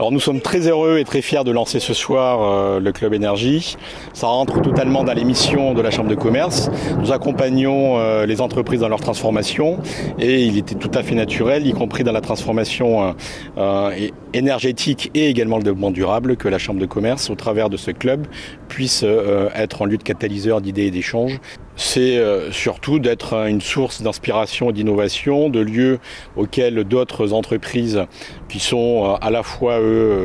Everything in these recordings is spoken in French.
Alors nous sommes très heureux et très fiers de lancer ce soir le Club Énergie. Ça rentre totalement dans les missions de la Chambre de commerce. Nous accompagnons les entreprises dans leur transformation et il était tout à fait naturel, y compris dans la transformation énergétique et également le développement durable, que la Chambre de commerce, au travers de ce club, puisse être en lieu de catalyseur d'idées et d'échanges. C'est surtout d'être une source d'inspiration et d'innovation, de lieux auxquels d'autres entreprises qui sont à la fois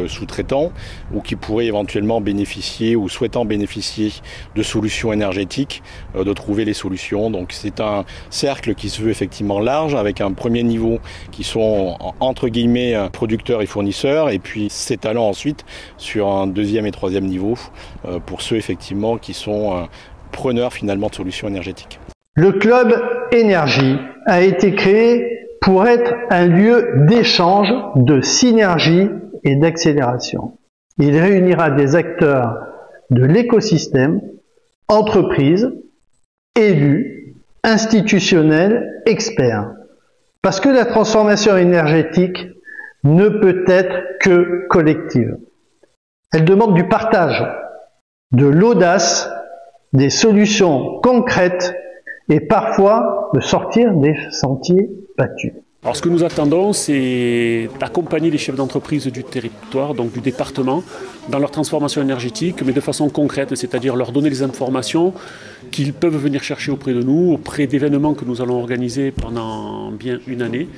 sous-traitants ou qui pourraient éventuellement bénéficier ou souhaitant bénéficier de solutions énergétiques, de trouver les solutions. Donc c'est un cercle qui se veut effectivement large, avec un premier niveau qui sont entre guillemets producteurs et fournisseurs, et puis s'étalant ensuite sur un deuxième et troisième niveau pour ceux effectivement qui sont preneurs finalement de solutions énergétiques. Le Club Énergie a été créé pour être un lieu d'échange, de synergie et d'accélération. Il réunira des acteurs de l'écosystème, entreprises, élus, institutionnels, experts. Parce que la transformation énergétique ne peut être que collective. Elle demande du partage, de l'audace, des solutions concrètes et parfois de sortir des sentiers battus. Alors ce que nous attendons, c'est d'accompagner les chefs d'entreprise du territoire, donc du département, dans leur transformation énergétique, mais de façon concrète, c'est-à-dire leur donner les informations qu'ils peuvent venir chercher auprès de nous, auprès d'événements que nous allons organiser pendant bien une année.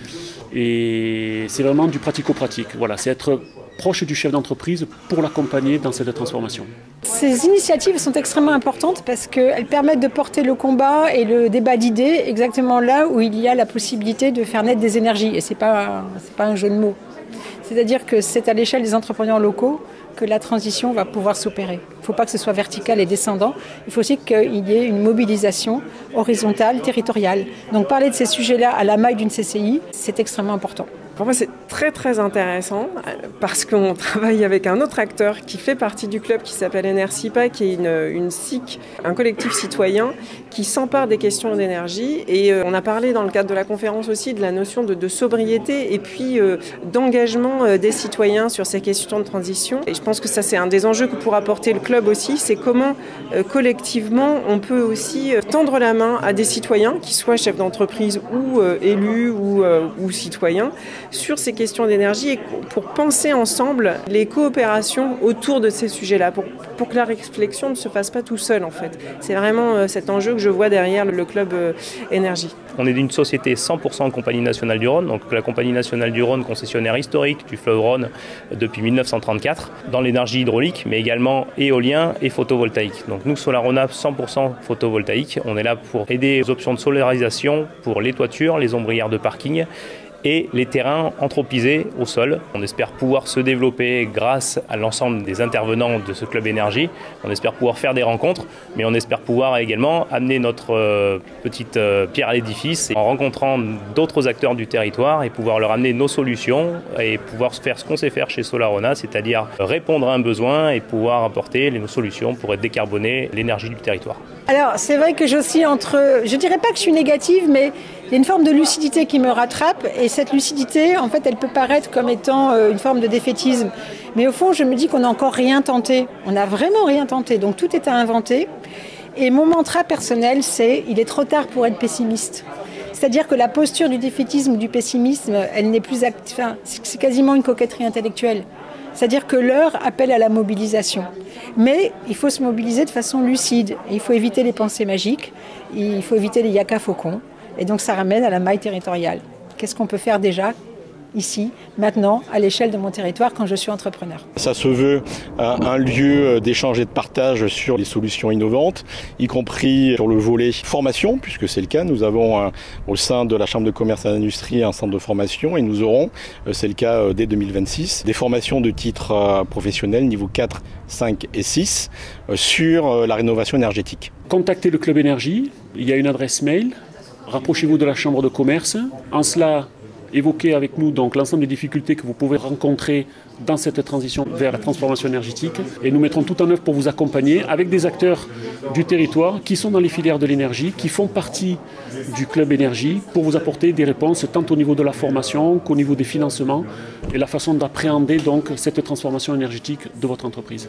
Et c'est vraiment du pratico-pratique. Voilà, c'est être proche du chef d'entreprise pour l'accompagner dans cette transformation. Ces initiatives sont extrêmement importantes parce qu'elles permettent de porter le combat et le débat d'idées exactement là où il y a la possibilité de faire naître des énergies. Et c'est pas un jeu de mots. C'est-à-dire que c'est à l'échelle des entrepreneurs locaux que la transition va pouvoir s'opérer. Il ne faut pas que ce soit vertical et descendant. Il faut aussi qu'il y ait une mobilisation horizontale, territoriale. Donc parler de ces sujets-là à la maille d'une CCI, c'est extrêmement important. Pour moi, c'est très intéressant parce qu'on travaille avec un autre acteur qui fait partie du club qui s'appelle Enercipa, qui est une SIC, un collectif citoyen qui s'empare des questions d'énergie. Et on a parlé dans le cadre de la conférence aussi de la notion de sobriété et puis d'engagement des citoyens sur ces questions de transition. Et je pense que ça, c'est un des enjeux que pourra apporter le club aussi, c'est comment collectivement on peut aussi tendre la main à des citoyens, qu'ils soient chefs d'entreprise ou élus ou citoyens, sur ces questions d'énergie et pour penser ensemble les coopérations autour de ces sujets-là, pour que la réflexion ne se fasse pas tout seul en fait. C'est vraiment cet enjeu que je vois derrière le club énergie. On est d'une société 100% Compagnie Nationale du Rhône, donc la Compagnie Nationale du Rhône, concessionnaire historique du fleuve Rhône depuis 1934, dans l'énergie hydraulique, mais également éolien et photovoltaïque. Donc nous, Solarona, 100% photovoltaïque, on est là pour aider aux options de solarisation pour les toitures, les ombrières de parking, et les terrains anthropisés au sol. On espère pouvoir se développer grâce à l'ensemble des intervenants de ce club énergie. On espère pouvoir faire des rencontres, mais on espère pouvoir également amener notre petite pierre à l'édifice en rencontrant d'autres acteurs du territoire et pouvoir leur amener nos solutions et pouvoir faire ce qu'on sait faire chez Solarona, c'est-à-dire répondre à un besoin et pouvoir apporter nos solutions pour décarboner l'énergie du territoire. Alors c'est vrai que j'oscille entre, je dirais pas que je suis négative, mais il y a une forme de lucidité qui me rattrape et cette lucidité, en fait, elle peut paraître comme étant une forme de défaitisme. Mais au fond, je me dis qu'on n'a encore rien tenté. On n'a vraiment rien tenté, donc tout est à inventer. Et mon mantra personnel, c'est « il est trop tard pour être pessimiste ». C'est-à-dire que la posture du défaitisme ou du pessimisme, elle n'est plus enfin, c'est quasiment une coquetterie intellectuelle. C'est-à-dire que l'heure appelle à la mobilisation. Mais il faut se mobiliser de façon lucide. Il faut éviter les pensées magiques, il faut éviter les yaka faucons. Et donc ça ramène à la maille territoriale. Qu'est-ce qu'on peut faire déjà ici, maintenant, à l'échelle de mon territoire, quand je suis entrepreneur. Ça se veut un lieu d'échange et de partage sur les solutions innovantes, y compris sur le volet formation, puisque c'est le cas. Nous avons au sein de la Chambre de commerce et d'industrie un centre de formation et nous aurons, c'est le cas dès 2026, des formations de titre professionnel niveau 4, 5 et 6 sur la rénovation énergétique. Contactez le Club Énergie, il y a une adresse mail, rapprochez-vous de la Chambre de commerce. En cela, évoquer avec nous donc l'ensemble des difficultés que vous pouvez rencontrer dans cette transition vers la transformation énergétique. Et nous mettrons tout en œuvre pour vous accompagner avec des acteurs du territoire qui sont dans les filières de l'énergie, qui font partie du Club Énergie, pour vous apporter des réponses tant au niveau de la formation qu'au niveau des financements et la façon d'appréhender donc cette transformation énergétique de votre entreprise.